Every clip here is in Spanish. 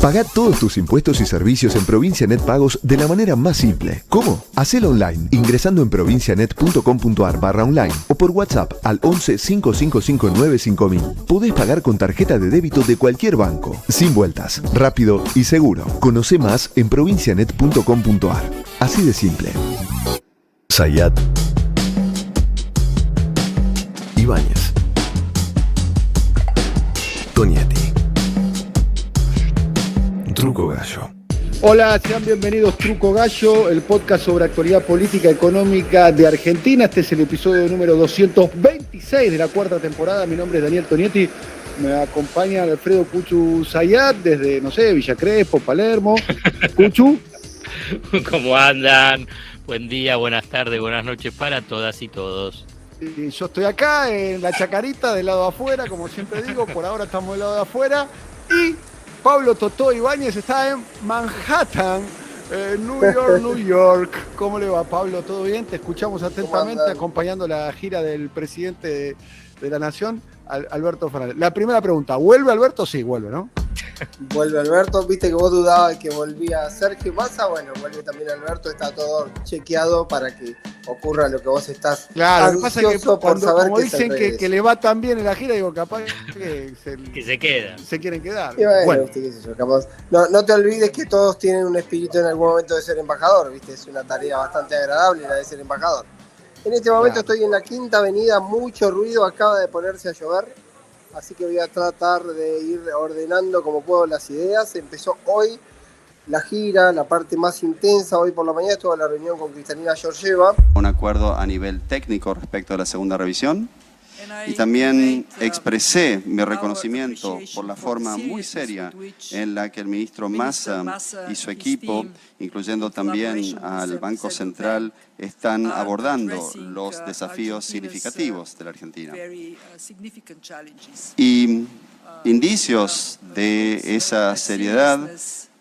Pagá todos tus impuestos y servicios en Provincia Net Pagos de la manera más simple. ¿Cómo? Hacelo online, ingresando en provincianet.com.ar/online o por WhatsApp al 11 5559 5000. Podés pagar con tarjeta de débito de cualquier banco, sin vueltas, rápido y seguro. Conoce más en provincianet.com.ar. Así de simple. Zayat. Ibáñez. Tonietti. Truco Gallo. Hola, sean bienvenidos Truco Gallo, el podcast sobre actualidad política y económica de Argentina. Este es el episodio número 226 de la cuarta temporada. Mi nombre es Daniel Tonietti. Me acompaña Alfredo Cuchu Zayat desde, no sé, Villa Crespo, Palermo. Cuchu. ¿Cómo andan? Buen día, buenas tardes, buenas noches para todas y todos. Y yo estoy acá en la Chacarita, del lado de afuera, como siempre digo. Por ahora estamos del lado de afuera. Y Pablo Totó Ibáñez está en Manhattan, New York, New York. ¿Cómo le va, Pablo? ¿Todo bien? Te escuchamos atentamente acompañando la gira del presidente de la Nación, Alberto Fernández. La primera pregunta, ¿vuelve Alberto? Sí, vuelve, ¿no? Vuelve Alberto, viste que vos dudabas que volvía Sergio Massa, bueno, vuelve también Alberto, está todo chequeado para que ocurra lo que vos estás claro, lo que pasa es que por saber como dicen que le va tan bien en la gira, digo, capaz que se quedan. Se quieren quedar. Y bueno, viste, qué sé yo, capaz. No te olvides que todos tienen un espíritu en algún momento de ser embajador, viste, es una tarea bastante agradable la de ser embajador. En este momento estoy en la Quinta Avenida, mucho ruido, acaba de ponerse a llover. Así que voy a tratar de ir ordenando como puedo las ideas. Empezó hoy la gira, la parte más intensa. Hoy por la mañana estuve en la reunión con Cristalina Georgieva. Un acuerdo a nivel técnico respecto a la segunda revisión. Y también expresé mi reconocimiento por la forma muy seria en la que el ministro Massa y su equipo, incluyendo también al Banco Central, están abordando los desafíos significativos de la Argentina. Y indicios de esa seriedad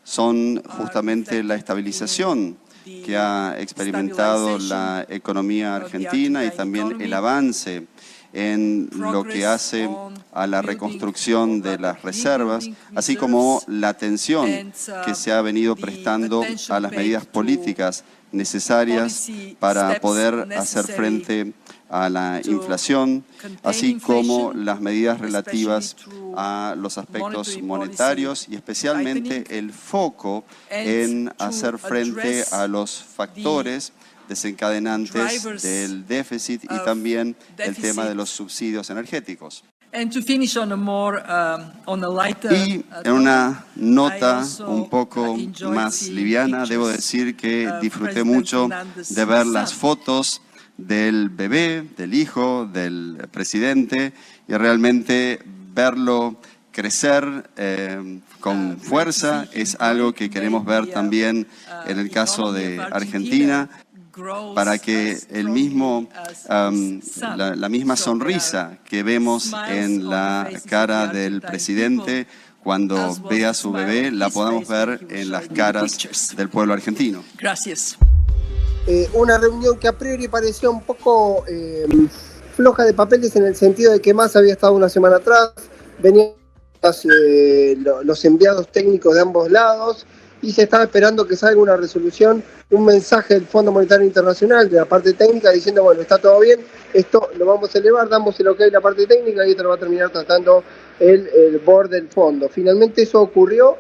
son justamente la estabilización que ha experimentado la economía argentina y también el avance en lo que hace a la reconstrucción de las reservas, así como la atención que se ha venido prestando a las medidas políticas necesarias para poder hacer frente a la inflación, así como las medidas relativas a los aspectos monetarios y especialmente el foco en hacer frente a los factores desencadenantes del déficit y también el tema de los subsidios energéticos. Y en una nota un poco más liviana, debo decir que disfruté mucho de ver las fotos del bebé, del hijo, del presidente, y realmente verlo crecer con fuerza es algo que queremos ver también en el caso de Argentina, para que el mismo, la misma sonrisa que vemos en la cara del presidente cuando ve a su bebé, la podamos ver en las caras del pueblo argentino. Gracias. Una reunión que a priori parecía un poco floja de papeles en el sentido de que Massa había estado una semana atrás, venían los enviados técnicos de ambos lados, y se estaba esperando que salga una resolución, un mensaje del Fondo Monetario Internacional, de la parte técnica, diciendo, bueno, está todo bien, esto lo vamos a elevar, damos el ok a la parte técnica y esto lo va a terminar tratando el board del fondo. Finalmente eso ocurrió,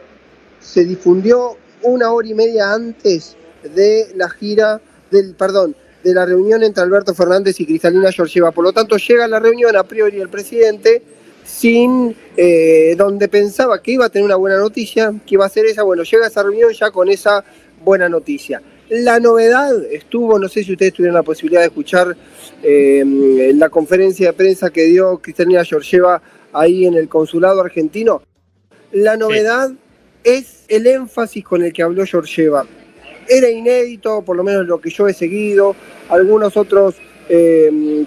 se difundió una hora y media antes de la gira, de la reunión entre Alberto Fernández y Cristalina Georgieva. Por lo tanto, llega a la reunión a priori el presidente sin donde pensaba que iba a tener una buena noticia, que iba a ser esa, bueno, llega a esa reunión ya con esa buena noticia. La novedad estuvo, no sé si ustedes tuvieron la posibilidad de escuchar en la conferencia de prensa que dio Cristalina Georgieva ahí en el consulado argentino. La novedad es el énfasis con el que habló Georgieva. Era inédito, por lo menos lo que yo he seguido, algunos otros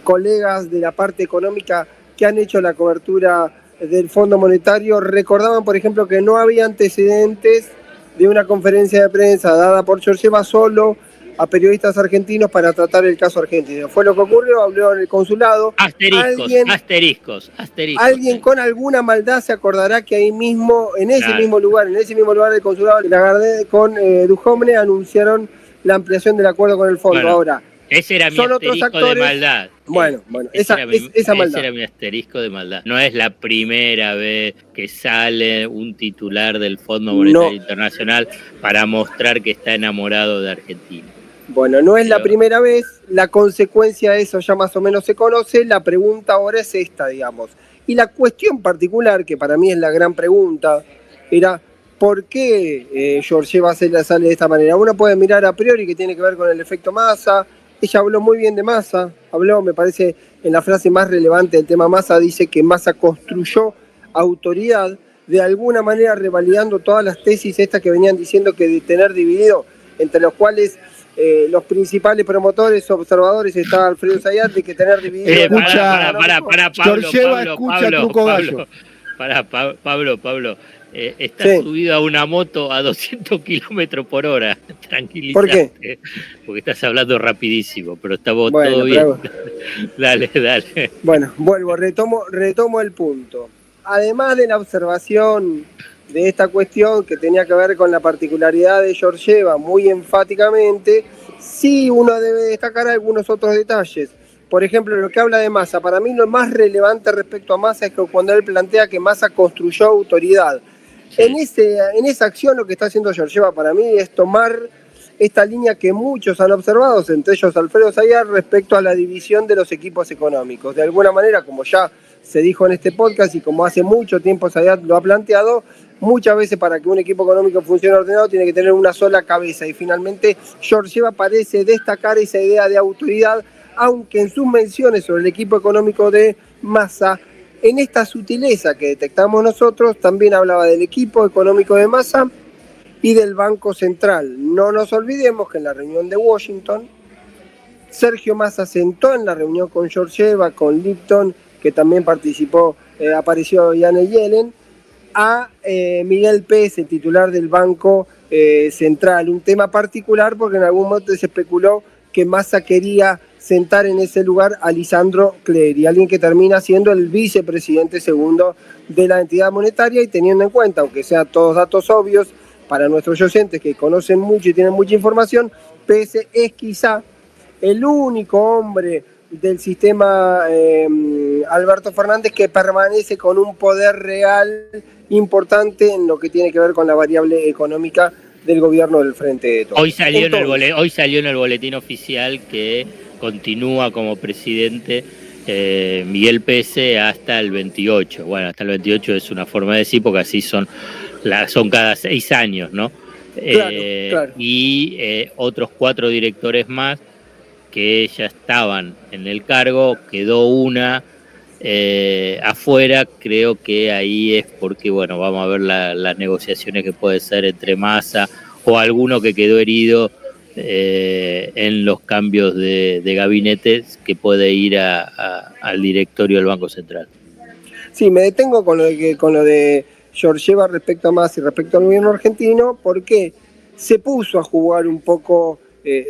colegas de la parte económica que han hecho la cobertura del Fondo Monetario recordaban, por ejemplo, que no había antecedentes de una conferencia de prensa dada por Georgieva solo a periodistas argentinos para tratar el caso argentino. Fue lo que ocurrió, habló en el consulado. Asteriscos. Alguien con alguna maldad se acordará que ahí mismo, en ese mismo lugar del consulado, Lagarde con Duhovne anunciaron la ampliación del acuerdo con el fondo. Bueno, ahora, ese era mi asterisco de maldad. Bueno, esa maldad. Ese era mi asterisco de maldad. No es la primera vez que sale un titular del Fondo Monetario Internacional para mostrar que está enamorado de Argentina. Bueno, no es la primera vez, la consecuencia de eso ya más o menos se conoce, la pregunta ahora es esta, digamos. Y la cuestión particular, que para mí es la gran pregunta, era ¿por qué Georgieva sale de esta manera? Uno puede mirar a priori que tiene que ver con el efecto Massa. Ella habló muy bien de Massa, me parece, en la frase más relevante del tema Massa, dice que Massa construyó autoridad, de alguna manera revalidando todas las tesis estas que venían diciendo que de tener dividido, entre los cuales los principales promotores, observadores, está Alfredo Zayat, de que tener dividido... Pablo, estás subido a una moto a 200 kilómetros por hora. Tranquilízate. ¿Por qué? Porque estás hablando rapidísimo, pero estamos todo bien. Dale. Bueno, vuelvo, retomo el punto. Además de la observación de esta cuestión que tenía que ver con la particularidad de Georgieva muy enfáticamente, sí uno debe destacar algunos otros detalles. Por ejemplo, lo que habla de Massa, para mí lo más relevante respecto a Massa es que cuando él plantea que Massa construyó autoridad. En esa acción lo que está haciendo Georgieva para mí es tomar esta línea que muchos han observado, entre ellos Alfredo Zayat, respecto a la división de los equipos económicos. De alguna manera, como ya se dijo en este podcast y como hace mucho tiempo Zayat lo ha planteado, muchas veces para que un equipo económico funcione ordenado tiene que tener una sola cabeza, y finalmente Georgieva parece destacar esa idea de autoridad, aunque en sus menciones sobre el equipo económico de Massa, en esta sutileza que detectamos nosotros, también hablaba del equipo económico de Massa y del Banco Central. No nos olvidemos que en la reunión de Washington, Sergio Massa sentó en la reunión con Georgieva, con Lipton, que también participó, apareció Janet Yellen, a Miguel Pérez, el titular del Banco Central. Un tema particular porque en algún momento se especuló que Massa quería sentar en ese lugar a Lisandro Clery, alguien que termina siendo el vicepresidente segundo de la entidad monetaria, y teniendo en cuenta, aunque sean todos datos obvios para nuestros oyentes que conocen mucho y tienen mucha información, Pérez es quizá el único hombre del sistema Alberto Fernández que permanece con un poder real importante en lo que tiene que ver con la variable económica del gobierno del Frente de Todos. Hoy salió en el boletín oficial que continúa como presidente Miguel Pérez hasta el 28. Bueno, hasta el 28 es una forma de decir, porque así son cada 6 años, ¿no? Claro. Y otros 4 directores más que ya estaban en el cargo, quedó una afuera. Creo que ahí es porque, bueno, vamos a ver las negociaciones que puede ser entre Massa o alguno que quedó herido en los cambios de gabinetes, que puede ir al directorio del Banco Central. Sí, me detengo con lo de Georgieva respecto a Massa y respecto al gobierno argentino, porque se puso a jugar un poco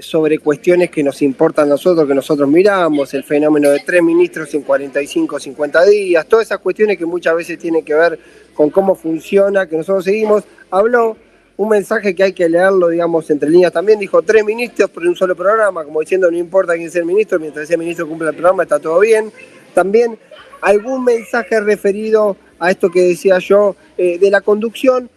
sobre cuestiones que nos importan a nosotros, que nosotros miramos, el fenómeno de 3 ministros en 45 o 50 días, todas esas cuestiones que muchas veces tienen que ver con cómo funciona, que nosotros seguimos. Habló un mensaje que hay que leerlo, digamos, entre líneas también, dijo 3 ministros por un solo programa, como diciendo no importa quién sea el ministro, mientras ese ministro cumpla el programa está todo bien. También algún mensaje referido a esto que decía yo de la conducción,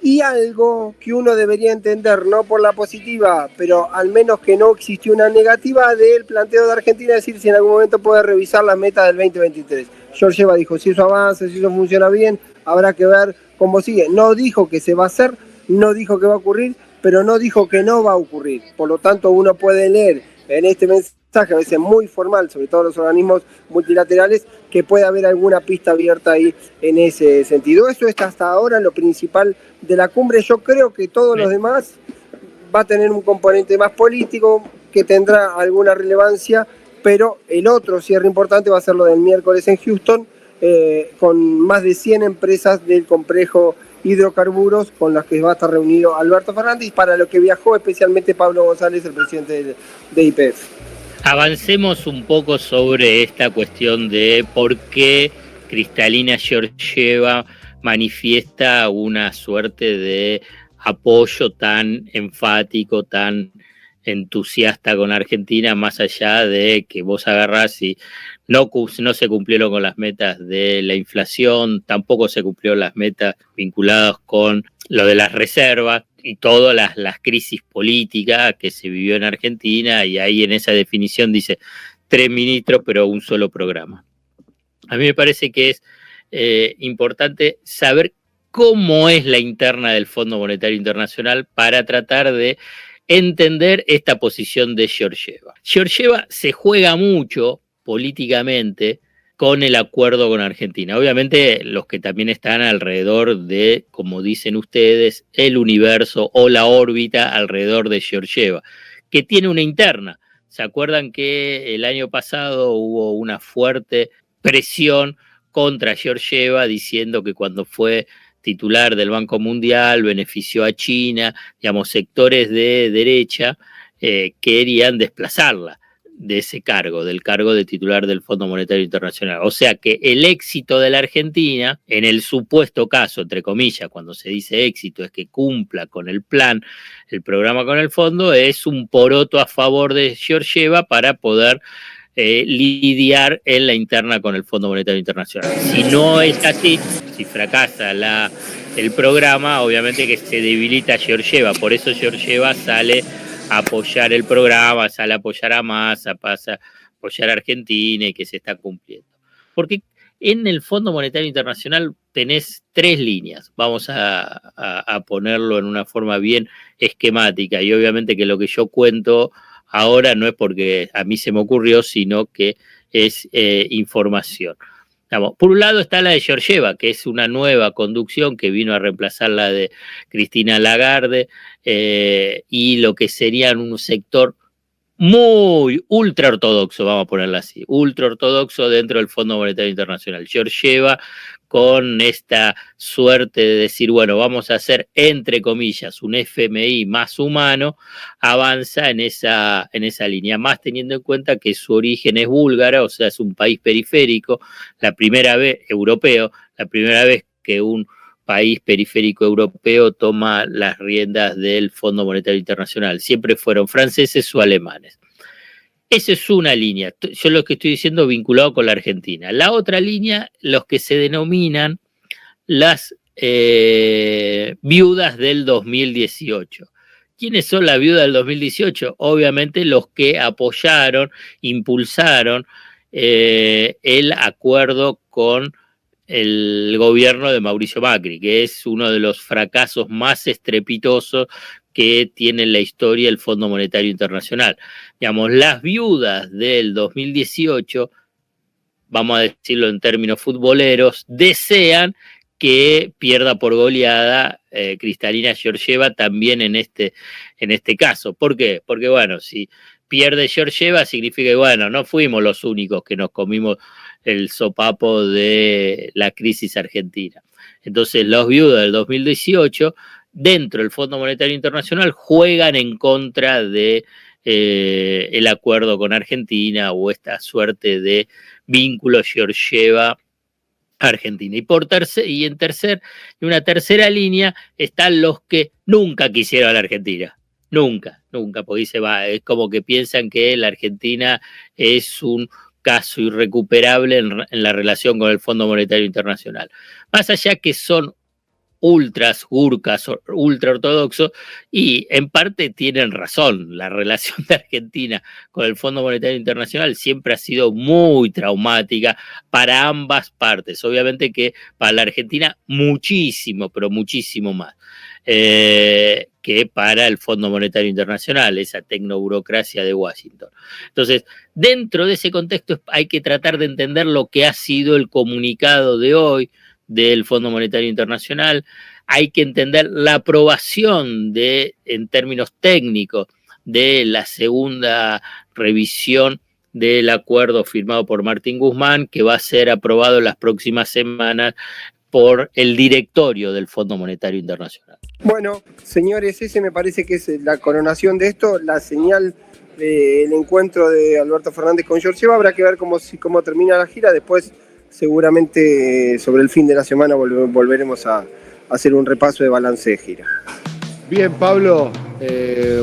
y algo que uno debería entender, no por la positiva, pero al menos que no existió una negativa del planteo de Argentina, es decir, si en algún momento puede revisar la meta del 2023. Georgieva dijo, si eso avanza, si eso funciona bien, habrá que ver cómo sigue. No dijo que se va a hacer, no dijo que va a ocurrir, pero no dijo que no va a ocurrir. Por lo tanto, uno puede leer en este mensaje, a veces muy formal, sobre todo los organismos multilaterales, que puede haber alguna pista abierta ahí en ese sentido. Eso es hasta ahora lo principal de la cumbre. Yo creo que todos los demás va a tener un componente más político, que tendrá alguna relevancia, pero el otro cierre importante va a ser lo del miércoles en Houston, con más de 100 empresas del complejo hidrocarburos, con las que va a estar reunido Alberto Fernández, para lo que viajó especialmente Pablo González, el presidente de YPF. Avancemos un poco sobre esta cuestión de por qué Kristalina Georgieva manifiesta una suerte de apoyo tan enfático, tan entusiasta con Argentina, más allá de que vos agarrás y no se cumplieron con las metas de la inflación, tampoco se cumplieron las metas vinculadas con lo de las reservas y todas las crisis políticas que se vivió en Argentina, y ahí en esa definición dice 3 ministros pero un solo programa. A mí me parece que es importante saber cómo es la interna del Fondo Monetario Internacional para tratar de entender esta posición de Georgieva. Georgieva se juega mucho políticamente con el acuerdo con Argentina. Obviamente los que también están alrededor de, como dicen ustedes, el universo o la órbita alrededor de Georgieva, que tiene una interna. ¿Se acuerdan que el año pasado hubo una fuerte presión contra Georgieva diciendo que cuando fue titular del Banco Mundial benefició a China, digamos, sectores de derecha querían desplazarla de ese cargo, del cargo de titular del Fondo Monetario Internacional? O sea que el éxito de la Argentina, en el supuesto caso, entre comillas, cuando se dice éxito, es que cumpla con el plan, el programa con el fondo, es un poroto a favor de Georgieva para poder lidiar en la interna con el Fondo Monetario Internacional. Si no es así, si fracasa el programa, obviamente que se debilita Georgieva, por eso Georgieva sale a apoyar el programa, sale a apoyar a Massa, pasa a apoyar a Argentina y que se está cumpliendo. Porque en el Fondo Monetario Internacional tenés 3 líneas, vamos a ponerlo en una forma bien esquemática, y obviamente que lo que yo cuento ahora no es porque a mí se me ocurrió, sino que es información. Por un lado está la de Georgieva, que es una nueva conducción que vino a reemplazar la de Cristina Lagarde, y lo que serían un sector muy ultra ortodoxo, vamos a ponerlo así, ultra ortodoxo dentro del Fondo Monetario Internacional. Georgieva, con esta suerte de decir, bueno, vamos a hacer, entre comillas, un FMI más humano, avanza en esa línea, más teniendo en cuenta que su origen es búlgara, o sea, es un país periférico, la primera vez que un país periférico europeo toma las riendas del Fondo Monetario Internacional. Siempre fueron franceses o alemanes. Esa es una línea. Yo lo que estoy diciendo vinculado con la Argentina. La otra línea, los que se denominan las viudas del 2018. ¿Quiénes son las viudas del 2018? Obviamente los que apoyaron, impulsaron el acuerdo con el gobierno de Mauricio Macri, que es uno de los fracasos más estrepitosos que tiene la historia del Fondo Monetario Internacional. Digamos, las viudas del 2018, vamos a decirlo en términos futboleros, desean que pierda por goleada Kristalina Georgieva también en este caso. ¿Por qué? Porque, bueno, si pierde Georgieva significa que, bueno, no fuimos los únicos que nos comimos el sopapo de la crisis argentina. Entonces, los viudos del 2018, dentro del Fondo Monetario Internacional, juegan en contra de el acuerdo con Argentina o esta suerte de vínculo Georgieva-Argentina. Y en una tercera línea están los que nunca quisieron a la Argentina. Nunca, porque es como que piensan que la Argentina es un caso irrecuperable en la relación con el Fondo Monetario Internacional. Más allá que son ultras, gurkas, ultra ortodoxos, y en parte tienen razón. La relación de Argentina con el Fondo Monetario Internacional siempre ha sido muy traumática para ambas partes. Obviamente que para la Argentina muchísimo, pero muchísimo más que para el Fondo Monetario Internacional, esa tecnoburocracia de Washington. Entonces, dentro de ese contexto hay que tratar de entender lo que ha sido el comunicado de hoy del Fondo Monetario Internacional. Hay que entender la aprobación en términos técnicos de la segunda revisión del acuerdo firmado por Martín Guzmán, que va a ser aprobado en las próximas semanas por el directorio del Fondo Monetario Internacional. Bueno, señores, ese me parece que es la coronación de esto, la señal del encuentro de Alberto Fernández con Georgieva. Habrá que ver cómo termina la gira. Después, seguramente, sobre el fin de la semana volveremos a hacer un repaso de balance de gira. Bien, Pablo,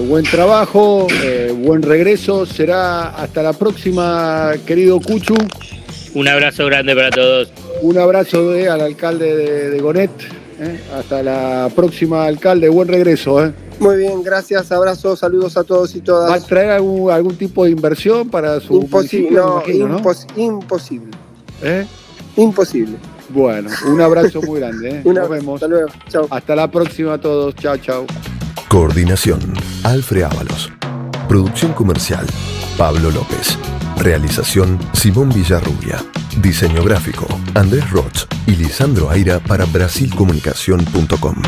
buen trabajo, buen regreso. Será hasta la próxima, querido Cuchu. Un abrazo grande para todos. Un abrazo al alcalde de Gonet. Hasta la próxima, alcalde. Buen regreso. Muy bien, gracias, abrazos, saludos a todos y todas. ¿Va a traer algún tipo de inversión para su municipio? Imposible. Imposible. Bueno, un abrazo muy grande. Nos vemos. Hasta luego. Chao. Hasta la próxima a todos. Chao, chao. Coordinación, Alfred Ábalos. Producción comercial, Pablo López. Realización, Simón Villarrubia. Diseño gráfico, Andrés Roch y Lisandro Aira para brasilcomunicación.com.